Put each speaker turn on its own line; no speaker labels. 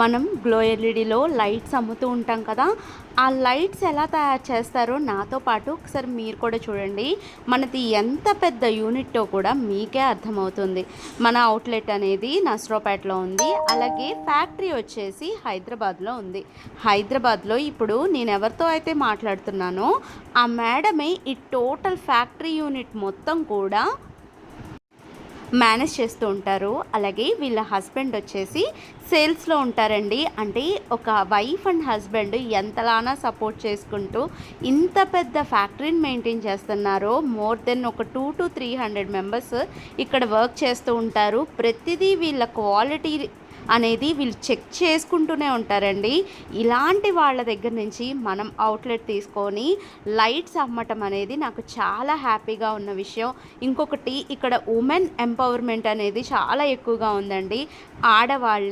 మనం glow ఎల్ఈడిలో lights అమ్ముతూ ఉంటాం కదా. ఆ లైట్స్ ఎలా తయారు చేస్తారో నాతో పాటు ఒకసారి మీరు కూడా చూడండి. మనది ఎంత పెద్ద యూనిట్టో కూడా మీకే అర్థమవుతుంది. మన అవుట్లెట్ అనేది నస్రోపేటలో ఉంది, అలాగే ఫ్యాక్టరీ వచ్చేసి హైదరాబాద్లో ఉంది. హైదరాబాద్లో ఇప్పుడు నేను ఎవరితో అయితే మాట్లాడుతున్నానో ఆ మేడమే ఈ టోటల్ ఫ్యాక్టరీ యూనిట్ మొత్తం కూడా మేనేజ్ చేస్తూ ఉంటారు. అలాగే వీళ్ళ హస్బెండ్ వచ్చేసి సేల్స్లో ఉంటారండి. అంటే ఒక వైఫ్ అండ్ హస్బెండ్ ఎంతలానా సపోర్ట్ చేసుకుంటూ ఇంత పెద్ద ఫ్యాక్టరీని మెయింటైన్ చేస్తున్నారో. మోర్ దెన్ ఒక 200-300 మెంబర్స్ ఇక్కడ వర్క్ చేస్తూ ఉంటారు. ప్రతిదీ వీళ్ళ క్వాలిటీ అనేది వీళ్ళు చెక్ చేసుకుంటూనే ఉంటారండి. ఇలాంటి వాళ్ళ దగ్గర నుంచి మనం అవుట్లెట్ తీసుకొని లైట్స్ అమ్మటం అనేది నాకు చాలా హ్యాపీగా ఉన్న విషయం. ఇంకొకటి, ఇక్కడ ఉమెన్ ఎంపవర్మెంట్ అనేది చాలా ఎక్కువగా ఉందండి. ఆడవాళ్ళే